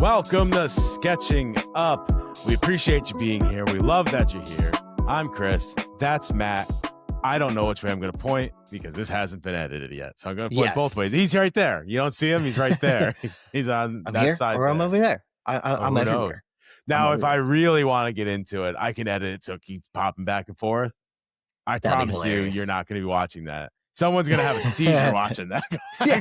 Welcome to Sketching Up. We appreciate you being here. We love that you're here. I'm Chris. That's Matt. I don't know which way I'm going to point because this hasn't been edited yet. So I'm going to point both ways. He's right there. You don't see him? He's right there. He's on I'm that here, side. or there. I'm over there. I'm who everywhere. knows? Now, if I really want to get into it, I can edit it so it keeps popping back and forth. I promise you, you're not going to be watching that. Someone's going to have a seizure watching that. Yeah.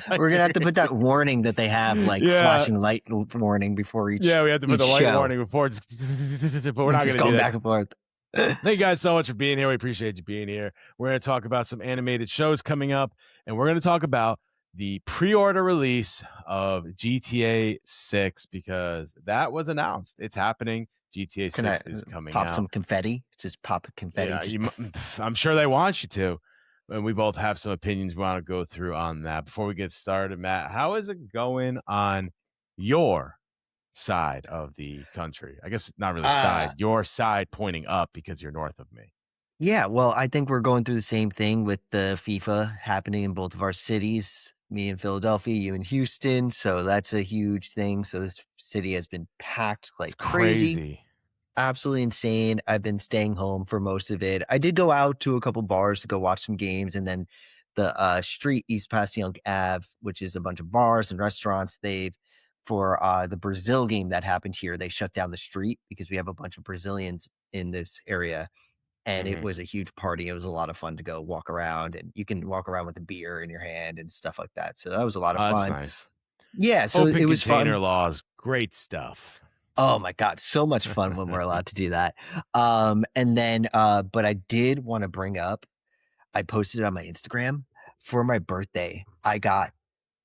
We're going to have to put that warning that they have, like flashing light warning before each Yeah, we have to put the light show. warning before. But we're not going to go do that. back and forth. Thank you guys so much for being here. We appreciate you being here. We're going to talk about some animated shows coming up, and we're going to talk about the pre-order release of GTA 6 because that was announced. It's happening. GTA 6 is coming out. Pop some confetti. Just pop confetti. Yeah, I'm sure they want you to. And we both have some opinions we want to go through on that. Before we get started, Matt, how is it going on your side of the country? I guess not really side. Your side pointing up because you're north of me. Yeah, well, I think we're going through the same thing with the FIFA happening in both of our cities. Me in Philadelphia, you in Houston. So that's a huge thing. So this city has been packed like crazy. Absolutely insane. I've been staying home for most of it. I did go out to a couple bars to go watch some games, and then the street East Passyunk Ave, which is a bunch of bars and restaurants. For the Brazil game that happened here, they shut down the street because we have a bunch of Brazilians in this area, and it was a huge party. It was a lot of fun to go walk around, and you can walk around with a beer in your hand and stuff like that. So that was a lot of fun. That's nice. Yeah, so Open it was container fun. laws, great stuff. Oh my God, so much fun when we're allowed to do that. And then, but I did want to bring up, I posted it on my Instagram for my birthday. I got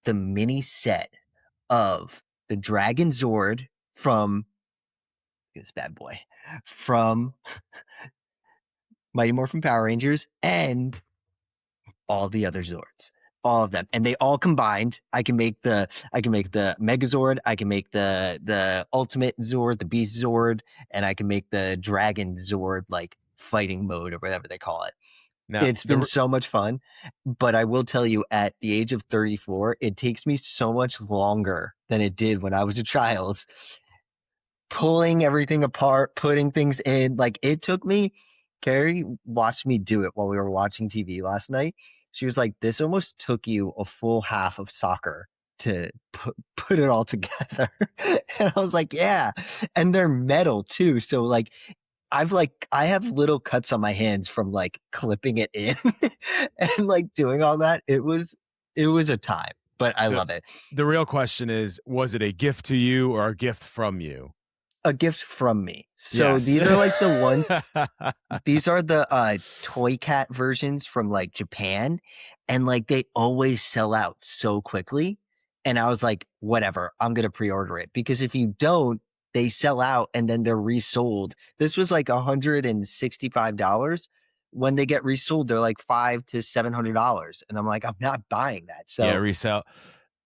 the mini set of the Dragon Zord from this bad boy from Mighty Morphin Power Rangers and all the other Zords. All of them, and they all combined. I can make the Megazord. I can make the Ultimate Zord, the Beast Zord, and I can make the Dragon Zord, like fighting mode or whatever they call it. Now, it's been so much fun, but I will tell you, at the age of 34, it takes me so much longer than it did when I was a child. Pulling everything apart, putting things in, like it took me. Carrie watched me do it while we were watching TV last night. She was like, this almost took you a full half of soccer to put it all together. And I was like, yeah. And they're metal too. So like, I have little cuts on my hands from like clipping it in and like doing all that. It was a time, but I love it. The real question is, was it a gift to you or a gift from you? A gift from me. So these are like the ones, these are the Toy Cat versions from like Japan. And like they always sell out so quickly. And I was like, whatever, I'm going to pre-order it. Because if you don't, they sell out and then they're resold. This was like $165. When they get resold, they're like $500 to $700. And I'm like, I'm not buying that. So yeah, resale.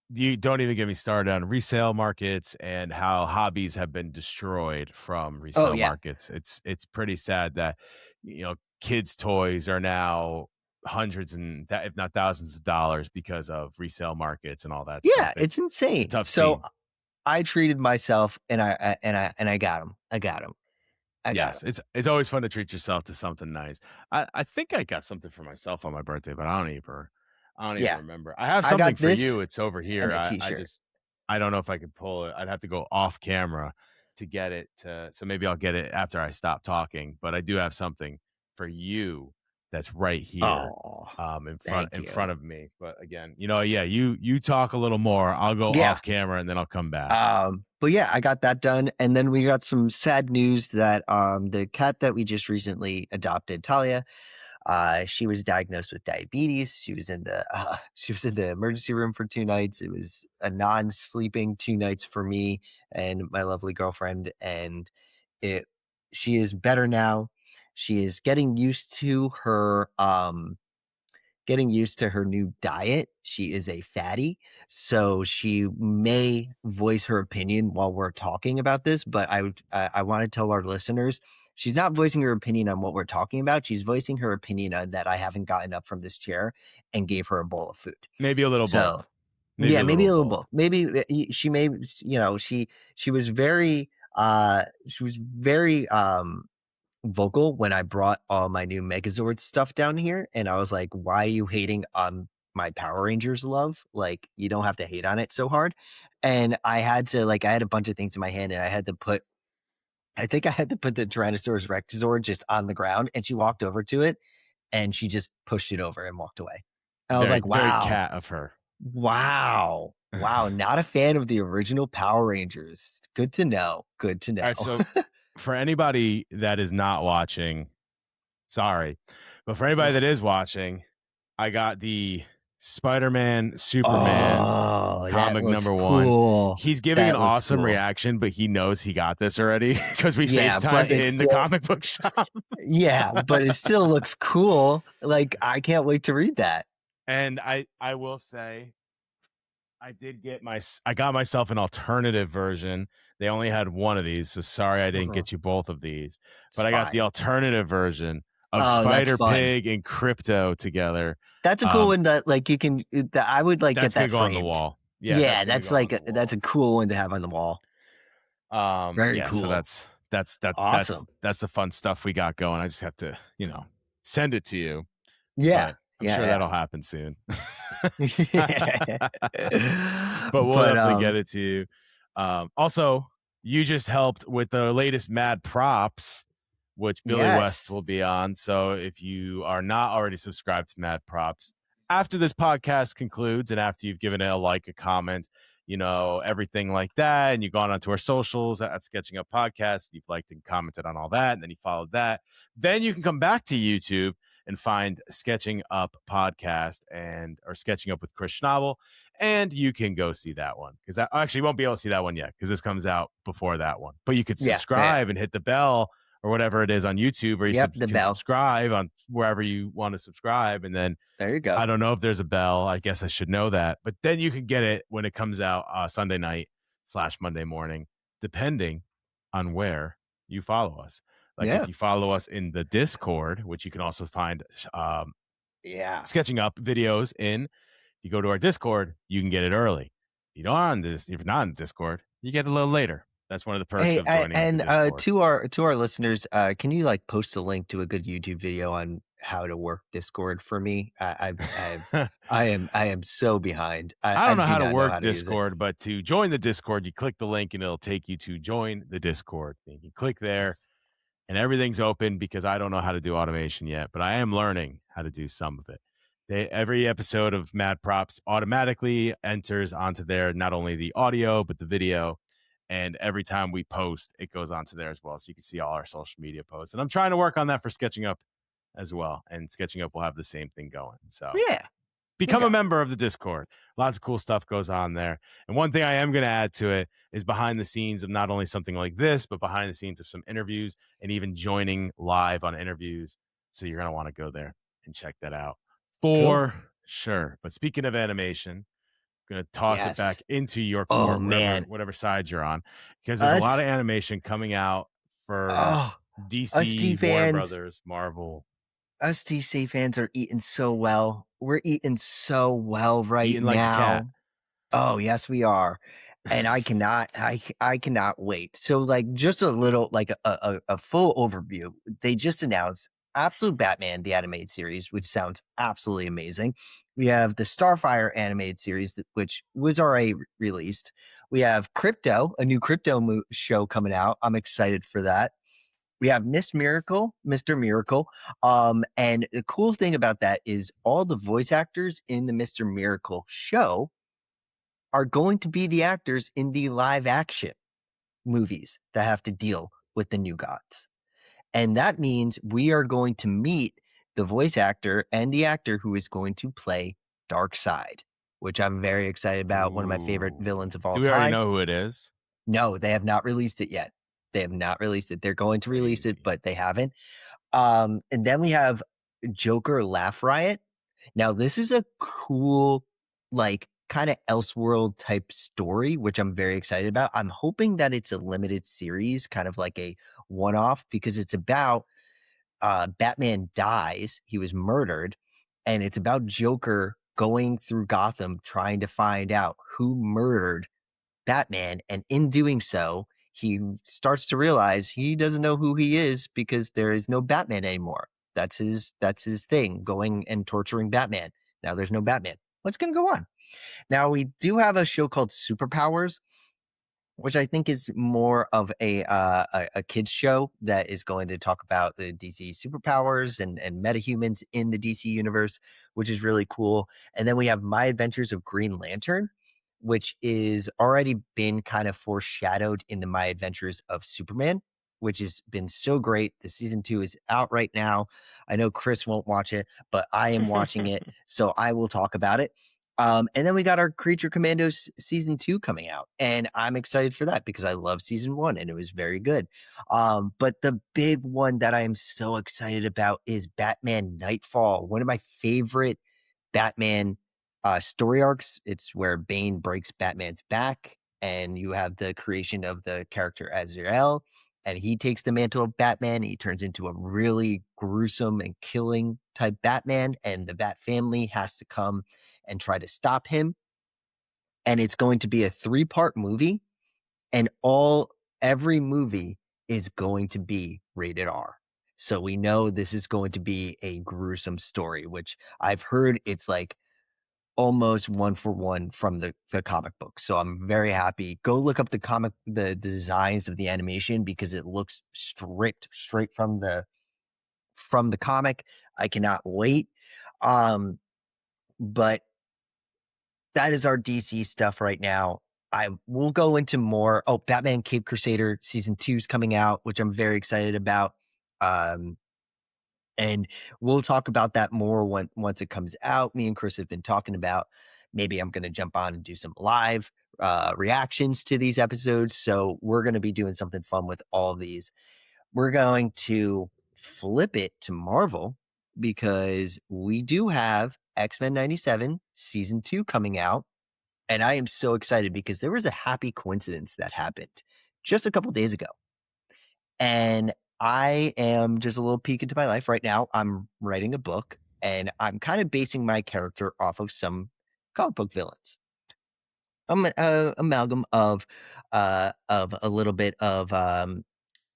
You don't even get me started on resale markets and how hobbies have been destroyed from resale markets. It's pretty sad that, kids' toys are now hundreds and if not thousands of dollars because of resale markets and all that. Yeah, stuff. it's insane. It's a tough so scene. I treated myself and I got them. Yes, it's always fun to treat yourself to something nice. I think I got something for myself on my birthday, but I don't even remember. I have something for you. It's over here. I don't know if I could pull it. I'd have to go off camera to get it. So maybe I'll get it after I stop talking. But I do have something for you that's right here, in front of me. But again, you talk a little more. I'll go off camera and then I'll come back. But yeah, I got that done, and then we got some sad news that the cat that we just recently adopted, Talia. She was diagnosed with diabetes. She was in the emergency room for 2 nights. It was a non-sleeping 2 nights for me and my lovely girlfriend. And she is better now. She is getting used to her new diet. She is a fatty, so she may voice her opinion while we're talking about this. But I want to tell our listeners, she's not voicing her opinion on what we're talking about. She's voicing her opinion on that I haven't gotten up from this chair and gave her a bowl of food. Maybe a little both. Maybe maybe a little both. Maybe she may, she was very vocal when I brought all my new Megazord stuff down here, and I was like, why are you hating on my Power Rangers love? Like, you don't have to hate on it so hard. And I had to, I had a bunch of things in my hand, and I had to put the Tyrannosaurus Rex Zord just on the ground, and she walked over to it, and she just pushed it over and walked away. And I was like, wow. Very cat of her. Wow. Not a fan of the original Power Rangers. Good to know. All right, so for anybody that is not watching, sorry, but for anybody that is watching, I got the Spider-Man, Superman comic number cool. 1. He's giving an awesome reaction, but he knows he got this already because we FaceTimed in the comic book shop. Yeah, but it still looks cool. Like, I can't wait to read that. And I will say, I got myself an alternative version. They only had one of these, so sorry I didn't get you both of these. But I got the alternative version of Spider-Pig and Krypto together. That's a cool one that you can. I would get that framed. Go on the wall. Yeah, that's that's a cool one to have on the wall. Very cool. So that's awesome. That's the fun stuff we got going. I just have to send it to you. Yeah. I'm sure that'll happen soon. But we'll definitely get it to you. Also, you just helped with the latest Mad Props, which Billy West will be on. So if you are not already subscribed to Mad Props, after this podcast concludes and after you've given it a comment, everything like that, and you've gone onto our socials at Sketching Up Podcast, you've liked and commented on all that, and then you followed that, then you can come back to YouTube and find Sketching Up Podcast or Sketching Up with Chris Schnabel, and you can go see that one. Because actually, you won't be able to see that one yet because this comes out before that one. But you could subscribe and hit the bell or whatever it is on YouTube, or you can subscribe on wherever you want to subscribe. And then there you go. I don't know if there's a bell. I guess I should know that. But then you can get it when it comes out Sunday night / Monday morning, depending on where you follow us. If you follow us in the Discord, which you can also find Sketching Up videos in. If you go to our Discord, you can get it early. If you're not on Discord, you get it a little later. That's one of the perks of joining. And to our listeners, can you post a link to a good YouTube video on how to work Discord for me? I am so behind. I don't know how to work Discord, but to join the Discord, you click the link and it'll take you to join the Discord. You can click there. And everything's open because I don't know how to do automation yet, but I am learning how to do some of it. Every episode of Mad Props automatically enters onto there, not only the audio, but the video. And every time we post, it goes onto there as well. So you can see all our social media posts. And I'm trying to work on that for Sketching Up as well. And Sketching Up will have the same thing going. So become a member of the Discord. Lots of cool stuff goes on there. And one thing I am going to add to it is behind the scenes of not only something like this, but behind the scenes of some interviews and even live on interviews. So you're going to want to go there and check that out for sure. But speaking of animation, I'm going to toss it back into your court, whatever side you're on, because there's a lot of animation coming out for DC, Warner Brothers, Marvel. Us DC fans are eating so well. We're eating so well right now. Like a cat. Oh, yes, we are. And I cannot wait. So just a little, a full overview. They just announced Absolute Batman, the animated series, which sounds absolutely amazing. We have the Starfire animated series, which was already released. We have Krypto, a new Krypto show coming out. I'm excited for that. We have Mr. Miracle. And the cool thing about that is all the voice actors in the Mr. Miracle show are going to be the actors in the live action movies that have to deal with the new gods. And that means we are going to meet the voice actor and the actor who is going to play Darkseid, which I'm very excited about. One of my favorite villains of all time. Do we already know who it is? No, they have not released it yet. They're going to release it, but they haven't. And then we have Joker Laugh Riot. Now, this is a cool, kind of Elseworld type story, which I'm very excited about. I'm hoping that it's a limited series, kind of like a one-off, because it's about Batman dies. He was murdered. And it's about Joker going through Gotham trying to find out who murdered Batman. And in doing so, he starts to realize he doesn't know who he is because there is no Batman anymore. That's his thing, going and torturing Batman. Now there's no Batman. What's going to go on? Now we do have a show called Superpowers, which I think is more of a kids show that is going to talk about the DC superpowers and metahumans in the DC universe, which is really cool. And then we have My Adventures of Green Lantern, which is already been kind of foreshadowed in the My Adventures of Superman, which has been so great. The season 2 is out right now. I know Chris won't watch it, but I am watching it, so I will talk about it. And then we got our Creature Commandos season 2 coming out, and I'm excited for that because I love season 1 and it was very good. But the big one that I am so excited about is Batman Knightfall, one of my favorite Batman story arcs. It's where Bane breaks Batman's back, and you have the creation of the character Azrael, and he takes the mantle of Batman. He turns into a really gruesome and killing type Batman, and the Bat family has to come and try to stop him. And it's going to be a 3-part movie, and every movie is going to be rated R. So we know this is going to be a gruesome story, which I've heard it's like almost 1-for-1 from the comic book. So I'm very happy. Go look up the designs of the animation because it looks straight from the comic. I cannot wait. But that is our DC stuff right now. I will go into more. Oh, Batman Cape Crusader season 2 is coming out, which I'm very excited about. And we'll talk about that more once it comes out. Me and Chris have been talking about maybe I'm going to jump on and do some live reactions to these episodes. So we're going to be doing something fun with all of these. We're going to flip it to Marvel because we do have X-Men 97 season 2 coming out. And I am so excited because there was a happy coincidence that happened just a couple days ago. And I am just a little peek into my life right now. I'm writing a book and I'm kind of basing my character off of some comic book villains. I'm an amalgam of a little bit of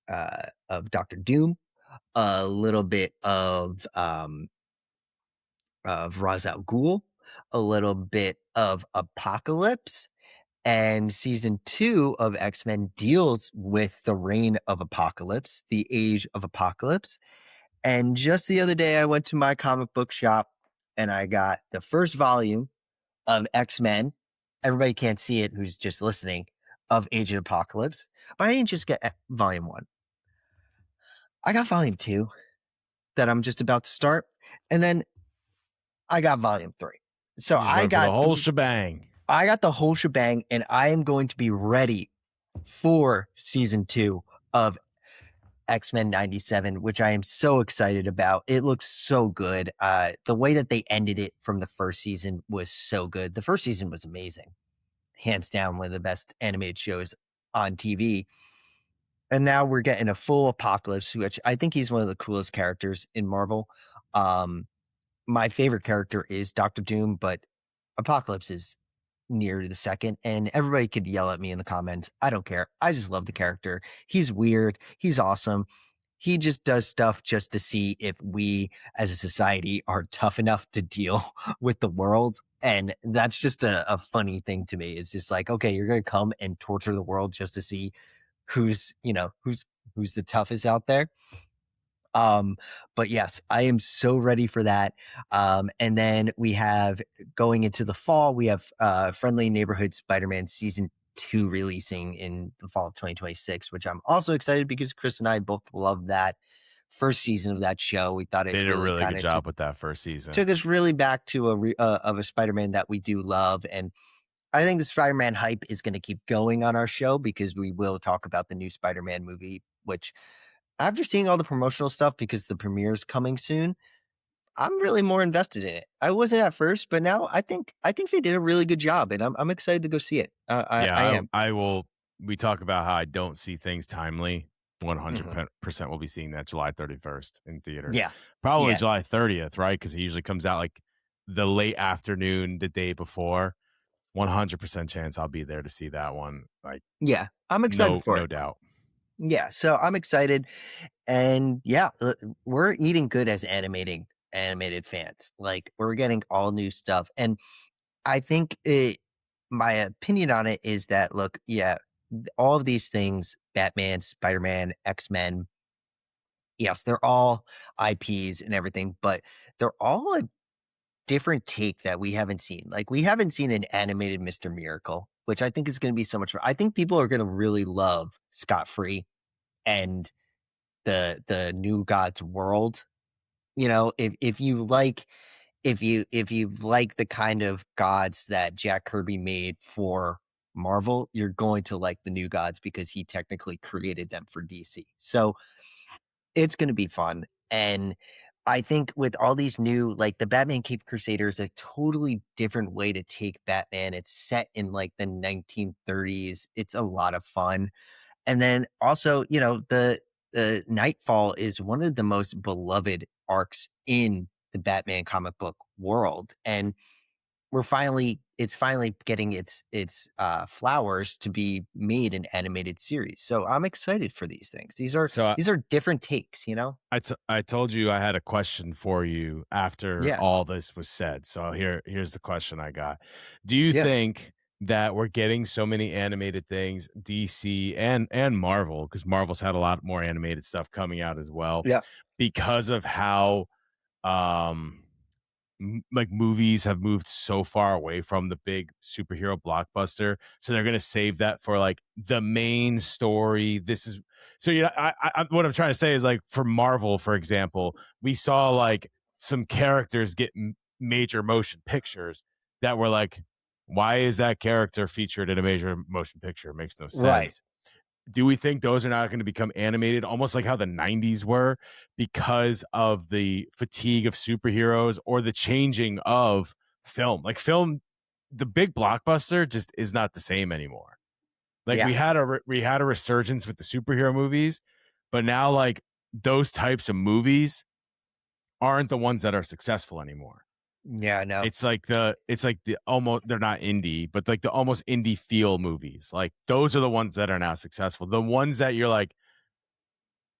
Dr. Doom, a little bit of Ra's al Ghul, a little bit of Apocalypse, and season 2 of X-Men deals with the reign of Apocalypse, the age of Apocalypse. And just the other day, I went to my comic book shop and I got the first volume of X-Men. Everybody can't see it who's just listening, of Age of Apocalypse. But I didn't just get volume 1. I got volume 2 that I'm just about to start. And then I got volume 3. So I got the whole shebang. I got the whole shebang, and I am going to be ready for season 2 of X-Men 97, which I am so excited about. It looks so good. The way that they ended it from the first season was so good. The first season was amazing. Hands down, one of the best animated shows on TV. And now we're getting a full Apocalypse, which I think he's one of the coolest characters in Marvel. My favorite character is Dr. Doom, but Apocalypse is near the second, and everybody could yell at me in the comments. I don't care. I just love the character. He's weird. He's awesome. He just does stuff just to see if we as a society are tough enough to deal with the world. And that's just a funny thing to me. It's just like, okay, you're going to come and torture the world just to see who's the toughest out there. But yes, I am so ready for that. And then we have, going into the fall, we have Friendly Neighborhood Spider-Man season 2 releasing in the fall of 2026, which I'm also excited because Chris and I both love that first season of that show. We thought they did a really good job with that first season. Took us really back to a Spider-Man that we do love. And I think the Spider-Man hype is going to keep going on our show because we will talk about the new Spider-Man movie, which, after seeing all the promotional stuff, because the premiere's coming soon, I'm really more invested in it. I wasn't at first, but now I think they did a really good job, and I'm excited to go see it. I am. I will. We talk about how I don't see things timely. 100% we'll be seeing that July 31st in theater. Yeah, probably July 30th, right? Because it usually comes out like the late afternoon, the day before, 100% chance I'll be there to see that one. Like, yeah, I'm excited for no it. doubt. Yeah, so I'm excited, and yeah, we're eating good as animated fans. Like, we're getting all new stuff, and I think my opinion on it is that, look, yeah, all of these things, Batman, Spider-Man, X-Men, yes, they're all IPs and everything, but they're all a different take that we haven't seen. Like, we haven't seen an animated Mr. Miracle, which I think is going to be so much fun. I think people are going to really love Scott Free and the New Gods world. You know, if you like the kind of gods that Jack Kirby made for Marvel, you're going to like the New Gods because he technically created them for DC. So it's going to be fun. And I think with all these new, like the Batman Cape Crusader is a totally different way to take Batman. It's set in like the 1930s. It's a lot of fun. And then also, you know, the Knightfall is one of the most beloved arcs in the Batman comic book world. And it's finally getting its flowers to be made an animated series. So I'm excited for these things. These are different takes, you know? I told you I had a question for you after Yeah. all this was said. So here's the question I got. Do you Yeah. think that we're getting so many animated things, DC and Marvel, because Marvel's had a lot more animated stuff coming out as well, Yeah. because of how um like movies have moved so far away from the big superhero blockbuster, so they're gonna save that for like the main story. This is so you know what I'm trying to say is, like, for Marvel, for example, we saw like some characters get major motion pictures that were like, why is that character featured in a major motion picture? It makes no Right. sense. Do we think those are not going to become animated, almost like how the 90s were, because of the fatigue of superheroes or the changing of film? Like, film, the big blockbuster just is not the same anymore. Like, Yeah. we had a resurgence with the superhero movies, but now like those types of movies aren't the ones that are successful anymore. Yeah, no. It's like the almost, they're not indie, but like the almost indie feel movies. Like, those are the ones that are now successful. The ones that you're like,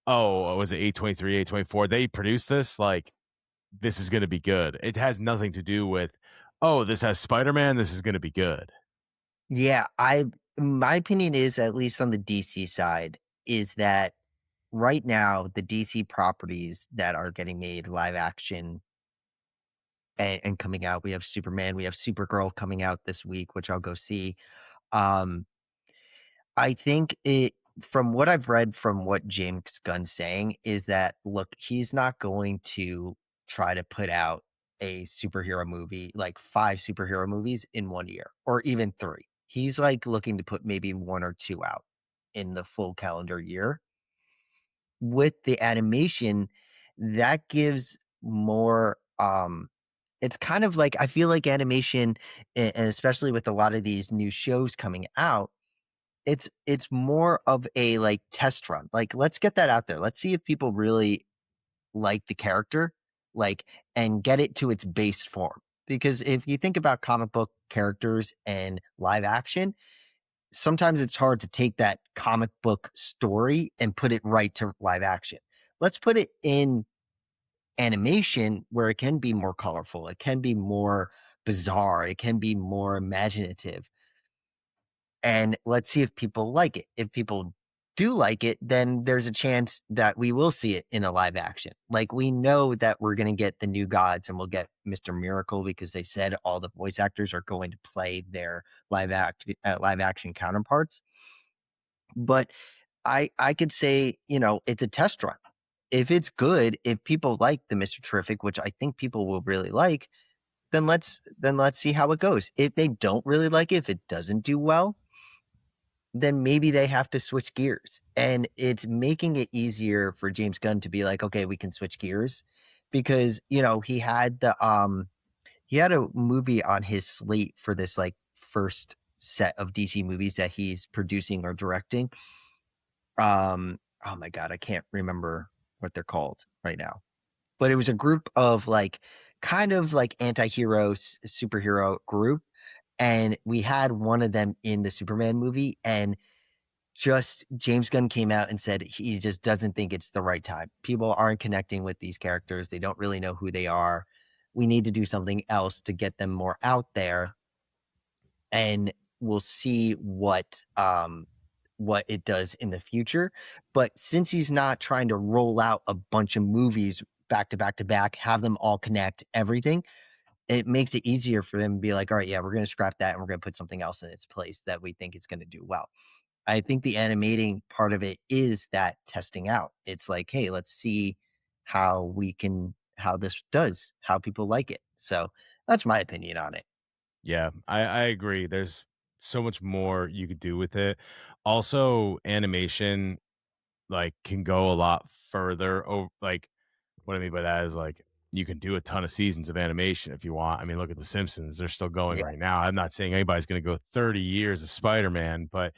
oh, was it A23, A24? They produced this. Like, this is going to be good. It has nothing to do with, oh, this has Spider-Man. This is going to be good. Yeah, my opinion is, at least on the DC side, is that right now the DC properties that are getting made live action and coming out, we have Superman, we have Supergirl coming out this week, which I'll go see. Um, I think from what I've read from what James Gunn's saying is that, look, he's not going to try to put out a superhero movie, like 5 superhero movies in 1 year or even 3. He's like looking to put maybe 1 or 2 out in the full calendar year. With the animation, that gives more it's kind of like, I feel like animation, and especially with a lot of these new shows coming out, it's more of a, like, test run. Like, let's get that out there. Let's see if people really like the character, like, and get it to its base form. Because if you think about comic book characters and live action, sometimes it's hard to take that comic book story and put it right to live action. Let's put it in animation where it can be more colorful, it can be more bizarre, it can be more imaginative. And let's see if people like it. If people do like it, then there's a chance that we will see it in a live action. Like, we know that we're going to get the New Gods and we'll get Mr. Miracle because they said all the voice actors are going to play their live action counterparts. But I could say, you know, it's a test run. If it's good, if people like the Mr. Terrific, which I think people will really like, then let's see how it goes. If they don't really like it, if it doesn't do well, then maybe they have to switch gears. And it's making it easier for James Gunn to be like, okay, we can switch gears, because, you know, he had a movie on his slate for this, like, first set of DC movies that he's producing or directing. Oh my God, I can't remember what they're called right now. But it was a group of, like, kind of like anti-hero superhero group, and we had one of them in the Superman movie, and just James Gunn came out and said he just doesn't think it's the right time. People aren't connecting with these characters. They don't really know who they are. We need to do something else to get them more out there, and we'll see what it does in the future. But since he's not trying to roll out a bunch of movies back to back to back, have them all connect everything, it makes it easier for them to be like, all right, yeah, we're going to scrap that and we're going to put something else in its place that we think is going to do well. I think the animating part of it is that testing out. It's like, hey, let's see how this does, how people like it. So that's my opinion on it. Yeah, I agree. There's so much more you could do with it. Also, animation like can go a lot further. Like what I mean by that is like you can do a ton of seasons of animation if you want. I mean, look at The Simpsons; they're still going Yeah. right now. I'm not saying anybody's going to go 30 years of Spider-Man, but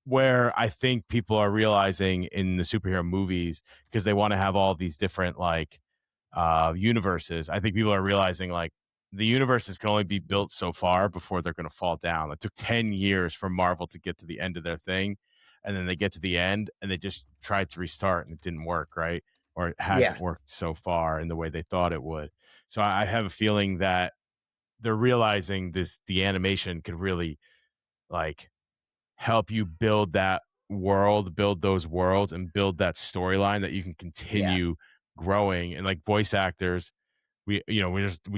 where I think people are realizing in the superhero movies because they want to have all these different like universes. I think people are realizing like the universes can only be built so far before they're going to fall down. It took 10 years for Marvel to get to the end of their thing. And then they get to the end and they just tried to restart and it didn't work, right? Or it hasn't worked so far in the way they thought it would. So I have a feeling that they're realizing the animation could really like help you build that world, build those worlds, and build that storyline that you can continue growing. And like voice actors, we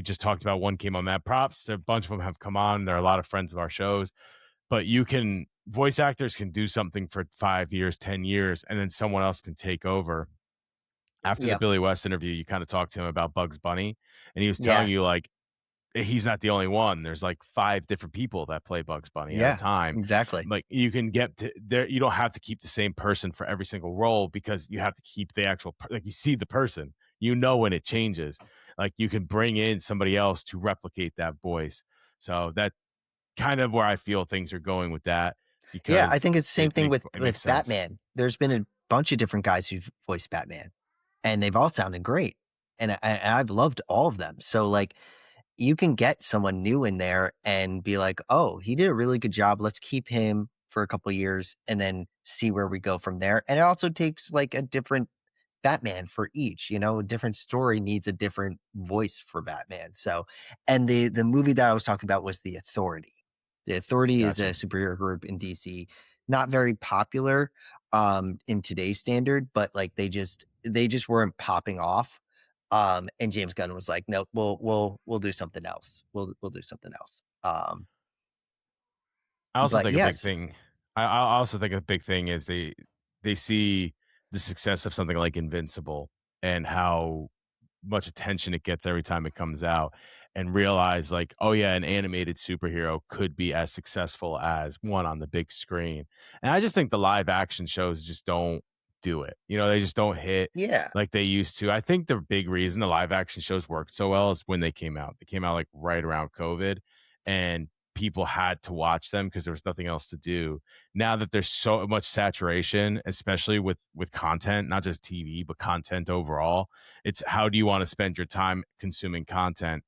just talked about one came on Mad Props. A bunch of them have come on. They're a lot of friends of our shows. But voice actors can do something for 5 years, 10 years, and then someone else can take over. After the Billy West interview, you kind of talked to him about Bugs Bunny, and he was telling you like he's not the only one. There's like 5 different people that play Bugs Bunny at a time. Exactly. Like you can get to there. You don't have to keep the same person for every single role because you have to keep the actual, like you see the person, when it changes, like you can bring in somebody else to replicate that voice. So that kind of where I feel things are going with that. Because I think it's the same thing with sense. Batman. There's been a bunch of different guys who've voiced Batman and they've all sounded great. And I've loved all of them. So like, you can get someone new in there and be like, oh, he did a really good job. Let's keep him for a couple of years and then see where we go from there. And it also takes like a different Batman for each, a different story needs a different voice for Batman. So, and the movie that I was talking about was The Authority. The Authority is a superhero group in DC, not very popular in today's standard, but like they just weren't popping off. And James Gunn was like, "No, we'll do something else. We'll do something else." I also think a big thing. I also think a big thing is they see the success of something like Invincible and how much attention it gets every time it comes out, and realize like, oh yeah, an animated superhero could be as successful as one on the big screen. And I just think the live action shows just don't do it. They just don't hit like they used to. I think the big reason the live action shows worked so well is when they came out. They came out like right around COVID, and people had to watch them because there was nothing else to do. Now that there's so much saturation, especially with content, not just TV, but content overall, it's how do you want to spend your time consuming content?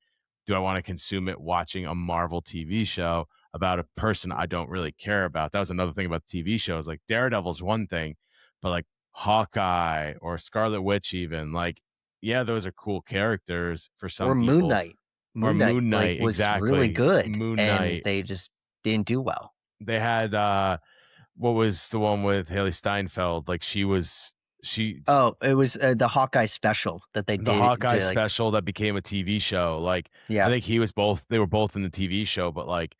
Do I want to consume it watching a Marvel TV show about a person I don't really care about? That was another thing about TV shows. Like Daredevil's one thing, but like Hawkeye or Scarlet Witch, even like, yeah, those are cool characters for some or people. Moon Knight. Moon Knight like, was really good, Moon and Knight. they just didn't do well. They had what was the one with Haley Steinfeld? Like it was the Hawkeye special that they did. The Hawkeye special that became a TV show. Like I think they were both in the TV show, but like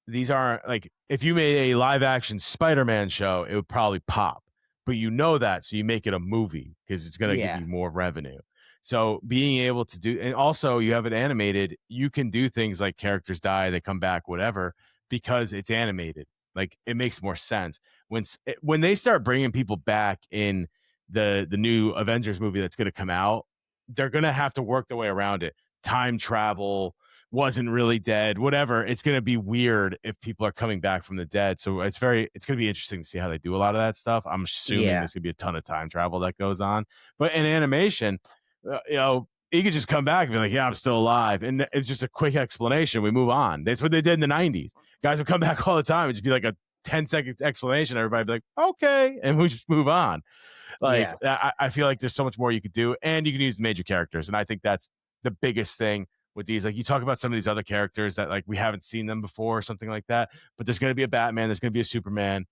these aren't like, if you made a live action Spider-Man show, it would probably pop. But that, so you make it a movie because it's going to give you more revenue. So being able to do, and also you have it animated, you can do things like characters die, they come back, whatever, because it's animated. Like it makes more sense when they start bringing people back in the new Avengers movie that's going to come out. They're going to have to work their way around it. Time travel, wasn't really dead, whatever. It's going to be weird if people are coming back from the dead. So it's going to be interesting to see how they do a lot of that stuff. I'm assuming there's going to be a ton of time travel that goes on. But in animation, he could just come back and be like, yeah, I'm still alive. And it's just a quick explanation. We move on. That's what they did in the 90s. Guys would come back all the time. It'd just be like a 10-second explanation. Everybody be like, okay. And we just move on. Like, I feel like there's so much more you could do. And you can use major characters. And I think that's the biggest thing with these. Like, you talk about some of these other characters that, like, we haven't seen them before or something like that. But there's going to be a Batman. There's going to be a Superman.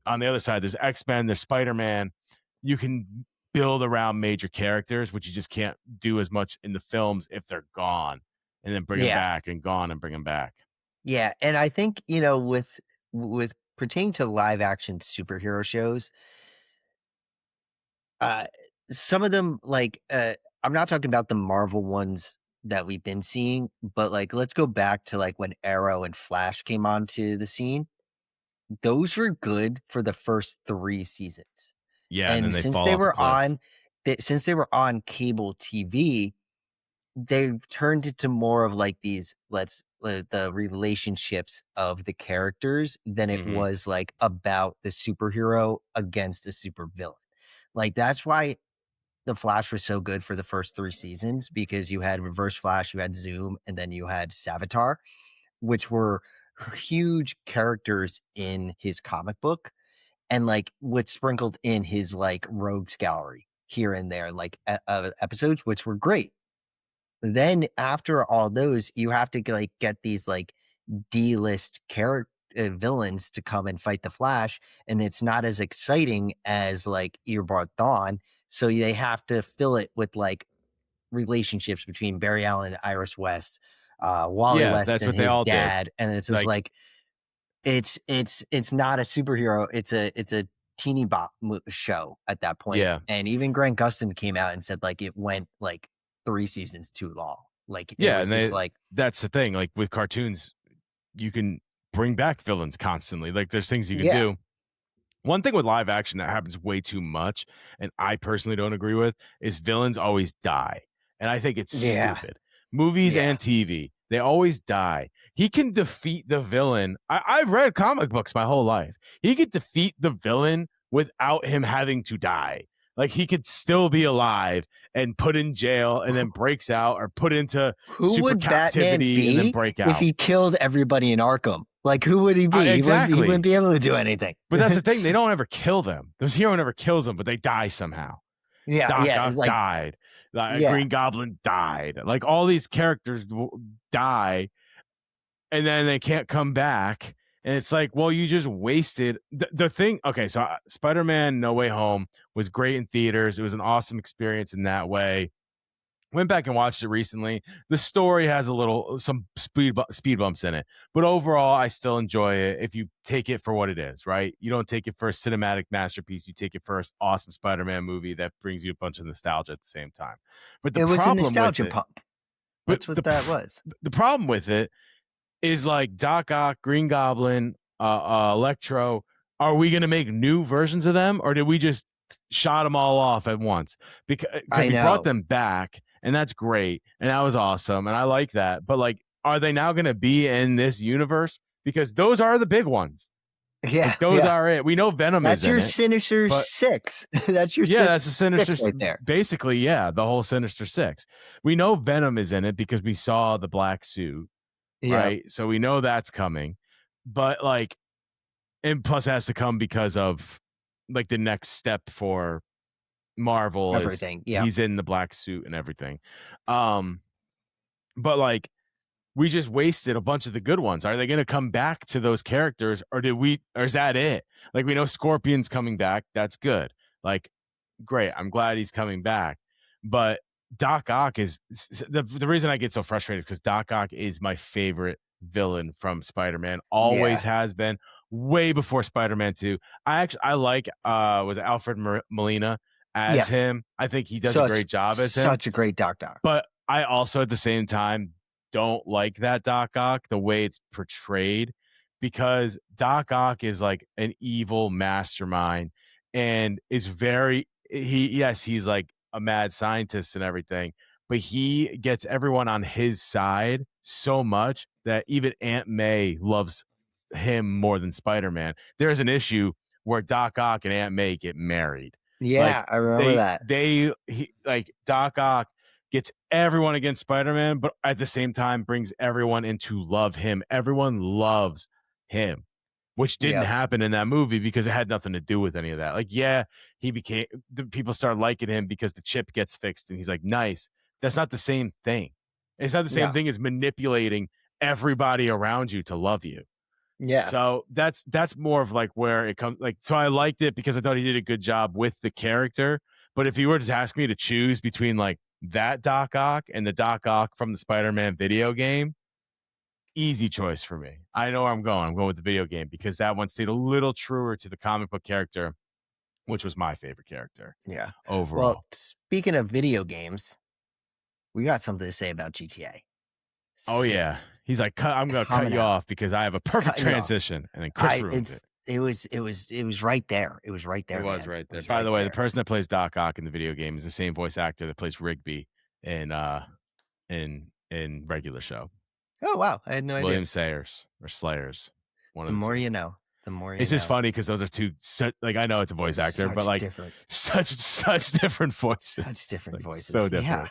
On the other side, there's X-Men. There's Spider-Man. You can build around major characters, which you just can't do as much in the films if they're gone, and then bring them back, and gone and bring them back. Yeah, and I think, you know, with pertaining to live action superhero shows, some of them, like, I'm not talking about the Marvel ones that we've been seeing, but like, let's go back to like when Arrow and Flash came onto the scene. Those were good for the first 3 seasons. Yeah, and then they since fall they off a were cliff. since they were on cable TV, they've turned into more of like these the relationships of the characters than it was like about the superhero against a supervillain. Like, that's why the Flash was so good for the first 3 seasons, because you had Reverse Flash, you had Zoom, and then you had Savitar, which were huge characters in his comic book, and like what sprinkled in his like rogues gallery here and there, like episodes, which were great. Then after all those, you have to like get these like D-list character villains to come and fight the Flash, and it's not as exciting as like Eobard Thawne. So they have to fill it with like relationships between Barry Allen and Iris West, Wally West that's and what they his all dad, did. and it's just like it's not a superhero. It's a teeny bop show at that point. Yeah, and even Grant Gustin came out and said like it went like 3 seasons too long. Like, it yeah, was and just like, that's the thing. Like, with cartoons, you can bring back villains constantly. Like, there's things you can do. One thing with live action that happens way too much, and I personally don't agree with, is villains always die. And I think it's stupid. Movies and TV, they always die. He can defeat the villain. I've read comic books my whole life. He could defeat the villain without him having to die. Like, he could still be alive and put in jail and then breaks out, or put into super captivity and then break out. If he killed everybody in Arkham? Like, who would he be? Exactly. He wouldn't be able to do anything. But that's the thing. They don't ever kill them. This hero never kills them, but they die somehow. Doc Ock died. Green Goblin died. Like, all these characters die, and then they can't come back. And it's like, well, you just wasted the thing. Okay, so Spider-Man No Way Home was great in theaters. It was an awesome experience in that way. Went back and watched it recently. The story has some speed bumps in it, but overall, I still enjoy it if you take it for what it is, right? You don't take it for a cinematic masterpiece. You take it for an awesome Spider-Man movie that brings you a bunch of nostalgia at the same time. But it was a nostalgia pump. That's what that was. The problem with it is, like, Doc Ock, Green Goblin, Electro. Are we going to make new versions of them, or did we just shot them all off at once? Because we brought them back. And that's great. And that was awesome. And I like that. But, like, are they now going to be in this universe? Because those are the big ones. Yeah. Like, those are it. We know Venom is in it. That's your Sinister Six. That's your that's a Sinister Six right there. Basically, the whole Sinister Six. We know Venom is in it because we saw the black suit. Right? So we know that's coming. But, like, and plus it has to come because of, like, the next step for Marvel, everything. He's in the black suit and everything. But, like, we just wasted a bunch of the good ones. Are they going to come back to those characters, or is that it? Like, we know Scorpion's coming back. That's good. Like, great. I'm glad he's coming back. But Doc Ock is the reason I get so frustrated is because Doc Ock is my favorite villain from Spider-Man. Always has been, way before Spider-Man 2. I like was it Alfred Molina as him. I think he does a great job as him. Such a great Doc Ock. But I also, at the same time, don't like that Doc Ock, the way it's portrayed, because Doc Ock is like an evil mastermind and is he's like a mad scientist and everything, but he gets everyone on his side so much that even Aunt May loves him more than Spider-Man. There's an issue where Doc Ock and Aunt May get married. Yeah, like, I remember that. Like, Doc Ock gets everyone against Spider-Man, but at the same time brings everyone in to love him. Everyone loves him, which didn't happen in that movie because it had nothing to do with any of that. Like, yeah, people start liking him because the chip gets fixed and he's like, nice. That's not the same thing. It's not the same thing as manipulating everybody around you to love you. Yeah. So that's more of like where it comes. Like, so I liked it because I thought he did a good job with the character. But if you were to ask me to choose between like that Doc Ock and the Doc Ock from the Spider-Man video game, easy choice for me. I know where I'm going. I'm going with the video game because that one stayed a little truer to the comic book character, which was my favorite character. Yeah. Overall. Well, speaking of video games, we got something to say about GTA. Oh yeah, he's like, I'm going to cut you off because I have a perfect transition, and then Chris ruined it. It was right there. It was right there. It was right there. By the way, the person that plays Doc Ock in the video game is the same voice actor that plays Rigby in regular show. Oh wow, I had no idea. William Sayers or Slayers. The more you know. The more you know. It's just funny because those are two. Like, I know it's a voice actor, but like such different voices. Such different voices. So different.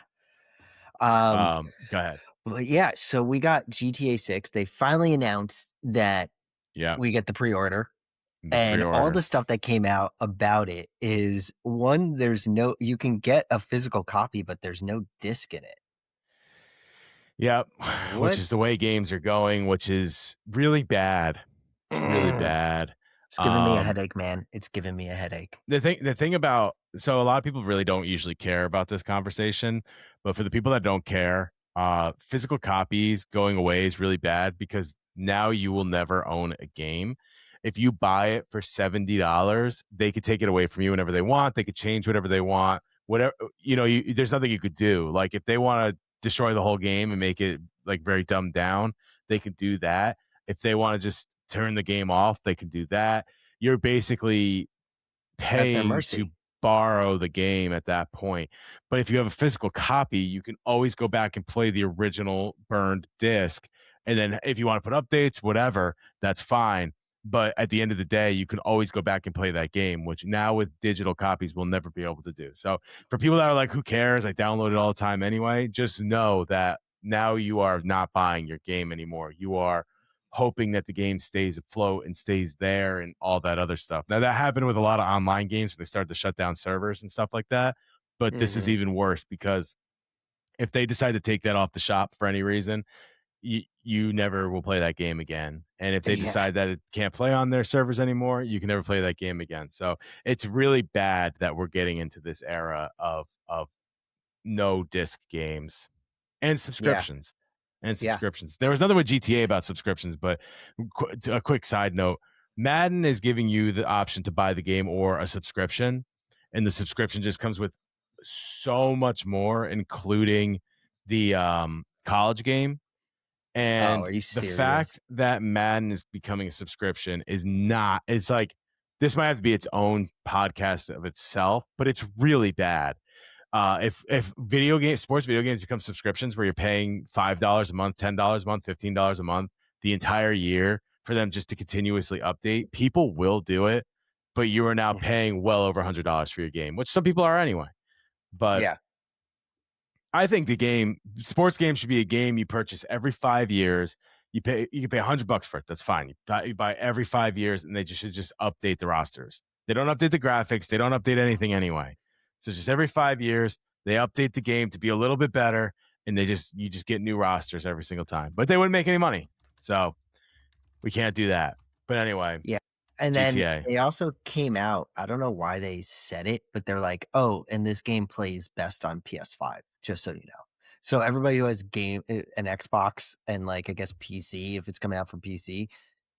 Yeah. Go ahead. But yeah, so we got GTA 6. They finally announced that we get the pre-order. And all the stuff that came out about it is, one, you can get a physical copy, but there's no disc in it. Yeah, which is the way games are going, which is really bad. It's really bad. It's giving me a headache, man. It's giving me a headache. The thing about, so a lot of people really don't usually care about this conversation, but for the people that don't care, physical copies going away is really bad because now you will never own a game. If you buy it for $70, they could take it away from you whenever they want. They could change whatever they want. Whatever, there's nothing you could do. Like, if they want to destroy the whole game and make it like very dumbed down, they can do that. If they want to just turn the game off, they can do that. You're basically paying to borrow the game at that point. But if you have a physical copy, you can always go back and play the original burned disc. And then if you want to put updates, whatever, that's fine. But at the end of the day, you can always go back and play that game, which now with digital copies we'll never be able to do. So for people that are like, who cares? I download it all the time anyway. Just know that now you are not buying your game anymore. You are hoping that the game stays afloat and stays there and all that other stuff. Now, that happened with a lot of online games when they started to shut down servers and stuff like that. But this is even worse because if they decide to take that off the shop for any reason, you never will play that game again. And if they decide that it can't play on their servers anymore, you can never play that game again. So it's really bad that we're getting into this era of no disc games and subscriptions. There was nothing with GTA about subscriptions, but a quick side note, Madden is giving you the option to buy the game or a subscription, and the subscription just comes with so much more, including the college game. And the fact that Madden is becoming a subscription is not, it's like, this might have to be its own podcast of itself, but it's really bad. If sports video games become subscriptions where you're paying $5 a month, $10 a month, $15 a month, the entire year for them just to continuously update, people will do it, but you are now paying well over $100 for your game, which some people are anyway. But I think sports game should be a game you purchase every 5 years. You can pay $100 for it. That's fine. You buy every 5 years, and they should just update the rosters. They don't update the graphics. They don't update anything anyway. So just every 5 years, they update the game to be a little bit better, and you just get new rosters every single time. But they wouldn't make any money, so we can't do that. But anyway, and then they also came out. I don't know why they said it, but they're like, "Oh, and this game plays best on PS5." Just so you know. So everybody who has an Xbox and like I guess PC, if it's coming out from PC,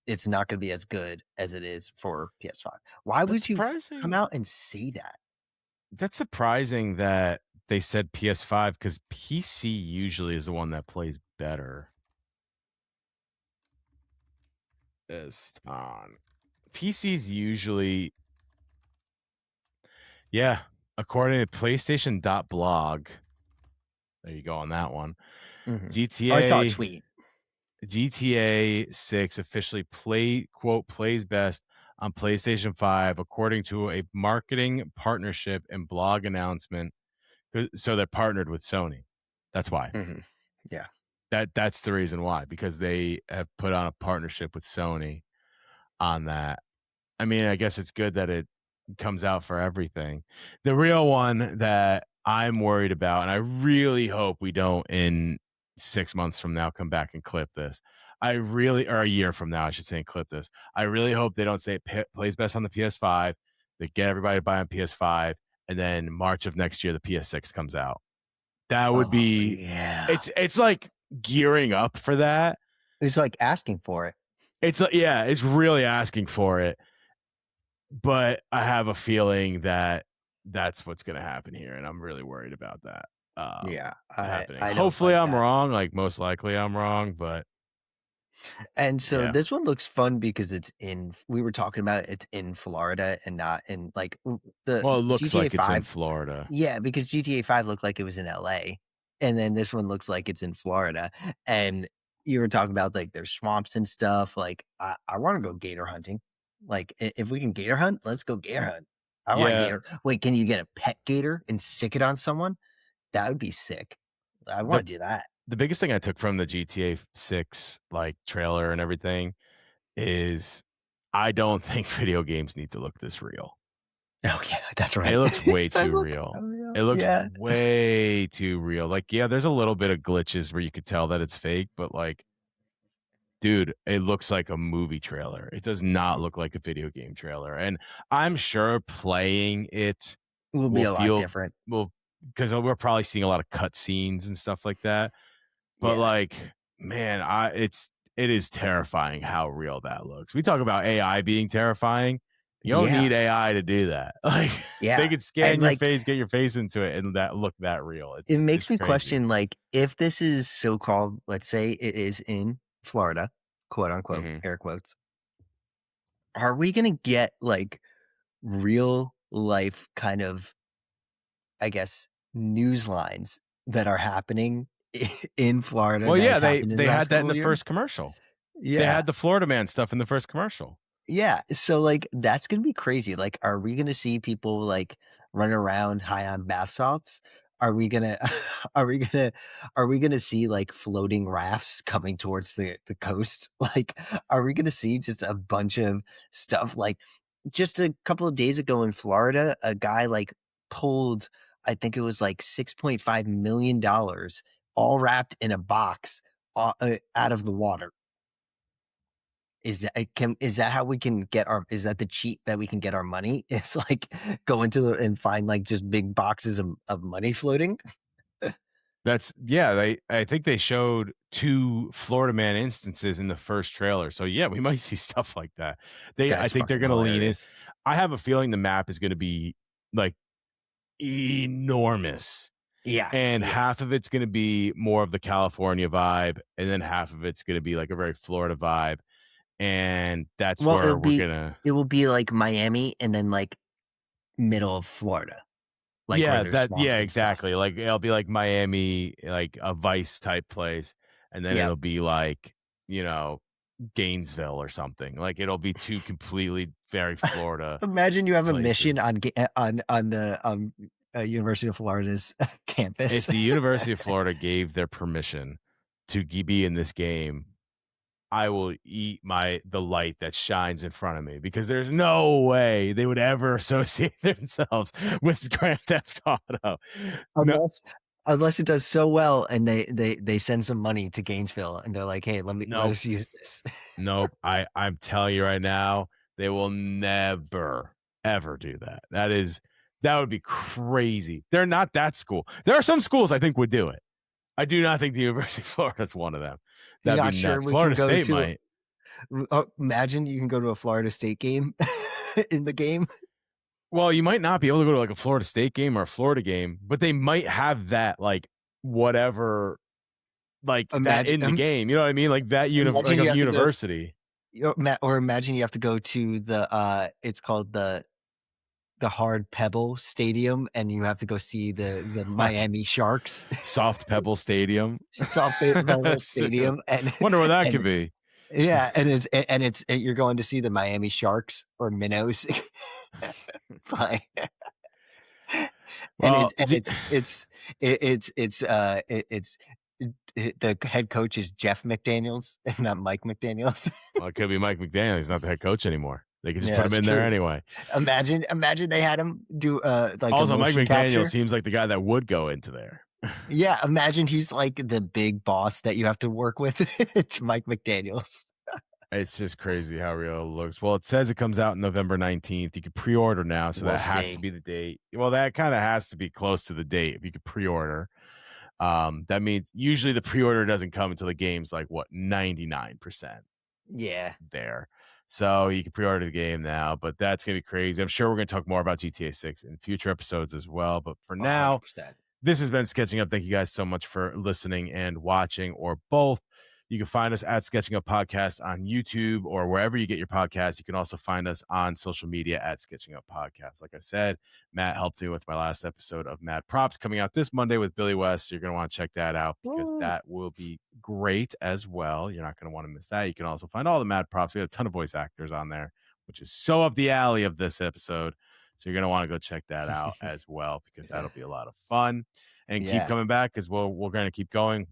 it's not going to be as good as it is for PS5. Why would you come out and say that? That's surprising that they said PS5 because PC usually is the one that plays better. PC's usually, according to PlayStation.blog. There you go on that one. GTA. I saw a tweet. GTA 6 officially plays best on PlayStation 5, according to a marketing partnership and blog announcement. So they're partnered with Sony. That's why. Mm-hmm. Yeah. That's the reason why, because they have put on a partnership with Sony on that. I mean, I guess it's good that it comes out for everything. The real one that I'm worried about, and I really hope we don't in 6 months from now come back and clip this. Or a year from now, I should say, and clip this. I really hope they don't say it plays best on the PS5. They get everybody to buy on PS5, and then March of next year, the PS6 comes out. That would be, it's like gearing up for that. It's like asking for it. It's really asking for it. But I have a feeling that that's what's going to happen here, and I'm really worried about that. Happening. Hopefully, I'm wrong. Like, most likely, I'm wrong. But this one looks fun because we were talking about it's in Florida and not in like it looks GTA like 5, it's in Florida. Yeah, because GTA 5 looked like it was in LA, and then this one looks like it's in Florida. And you were talking about like there's swamps and stuff. Like I want to go gator hunting. Like if we can gator hunt, let's go gator hunt. I want gator. Wait, can you get a pet gator and stick it on someone? That would be sick. I want to do that. The biggest thing I took from the GTA 6 like trailer and everything is I don't think video games need to look this real. Oh yeah, that's right. It looks way too real. It looks way too real. Like, yeah, there's a little bit of glitches where you could tell that it's fake, but like, dude, it looks like a movie trailer. It does not look like a video game trailer. And I'm sure playing it will be a lot different. Well, because we're probably seeing a lot of cutscenes and stuff like that. But like, man, it is terrifying how real that looks. We talk about AI being terrifying. You don't need AI to do that. Like, they could scan your face, get your face into it, and that look that real. It makes me question, like, if this is so-called, let's say it is in Florida, quote unquote, air quotes. Are we gonna get like real life kind of, I guess, news lines that are happening in Florida? Well, yeah, they had that in the first commercial. Yeah, they had the Florida man stuff in the first commercial. Yeah, so like that's gonna be crazy. Like, are we gonna see people like run around high on bath salts? Are we gonna see like floating rafts coming towards the coast? Like, are we gonna see just a bunch of stuff? Like, just a couple of days ago in Florida, a guy like pulled, I think it was like $6.5 million, all wrapped in a box, out of the water. Is that how we can get is that the cheat that we can get our money? It's like go into and find like just big boxes of money floating. I think they showed 2 Florida man instances in the first trailer. So yeah, we might see stuff like that. I think they're going to lean in. I have a feeling the map is going to be like enormous. Yeah. And half of it's going to be more of the California vibe, and then half of it's going to be like a very Florida vibe. And that's where it will be like Miami and then like middle of Florida. Like exactly. Like it'll be like Miami, like a Vice type place, and then it'll be like, you know, Gainesville or something. Like it'll be 2 completely very Florida. Imagine you have a mission on the University of Florida's campus. If the University of Florida gave their permission to be in this game, I will eat the light that shines in front of me, because there's no way they would ever associate themselves with Grand Theft Auto. Unless it does so well and they send some money to Gainesville and they're like, hey, let us use this. Nope. I'm telling you right now, they will never, ever do that. That would be crazy. They're not that school. There are some schools I think would do it. I do not think the University of Florida is one of them. That'd be nuts. Florida State might. Imagine you can go to a Florida State game in the game. Well, you might not be able to go to like a Florida State game or a Florida game, but they might have that like whatever, like that in the game. You know what I mean? Like that university. Or imagine you have to go to the it's called the Hard Pebble Stadium, and you have to go see the Miami Sharks. Soft Pebble Stadium. Soft Pebble Stadium. And wonder what that could be. Yeah, and you're going to see the Miami Sharks or Minnows play. And It's the head coach is Jeff McDaniels and not Mike McDaniels. Well, it could be Mike McDaniels. He's not the head coach anymore. They could just put him in there anyway. Imagine they had him do like also Mike McDaniels capture. Seems like the guy that would go into there. Yeah, imagine he's like the big boss that you have to work with. It's Mike McDaniels. It's just crazy how real it looks. Well, it says it comes out November 19th. You can pre-order now, so that has to be the date. Well, that kind of has to be close to the date if you could pre-order. That means usually the pre-order doesn't come until the game's like 99%. Yeah. There. So you can pre-order the game now, but that's going to be crazy. I'm sure we're going to talk more about GTA 6 in future episodes as well. But for now, 100%. This has been Sketching Up. Thank you guys so much for listening and watching, or both. You can find us at Sketching Up Podcast on YouTube or wherever you get your podcasts. You can also find us on social media at Sketching Up Podcast. Like I said, Matt helped me with my last episode of Mad Props coming out this Monday with Billy West. You're going to want to check that out because that will be great as well. You're not going to want to miss that. You can also find all the Mad Props. We have a ton of voice actors on there, which is so up the alley of this episode. So you're going to want to go check that out as well because that'll be a lot of fun. And keep coming back because we're going to keep going.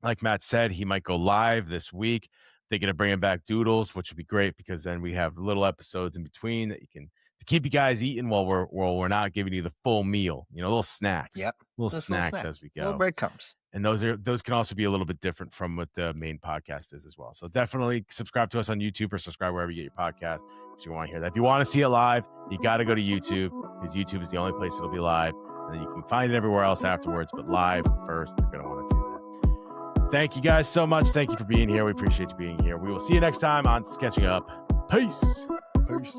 Like Matt said, he might go live this week. They're going to bring back Doodles, which would be great because then we have little episodes in between that you can to keep you guys eating while we're not giving you the full meal. You know, little snacks. Yep. Little snacks as we go. Little breadcrumbs. And those can also be a little bit different from what the main podcast is as well. So definitely subscribe to us on YouTube or subscribe wherever you get your podcast because you want to hear that. If you want to see it live, you got to go to YouTube because YouTube is the only place it'll be live. And then you can find it everywhere else afterwards. But live first, you're going to want to do that. Thank you guys so much. Thank you for being here. We appreciate you being here. We will see you next time on Sketching Up. Peace. Peace.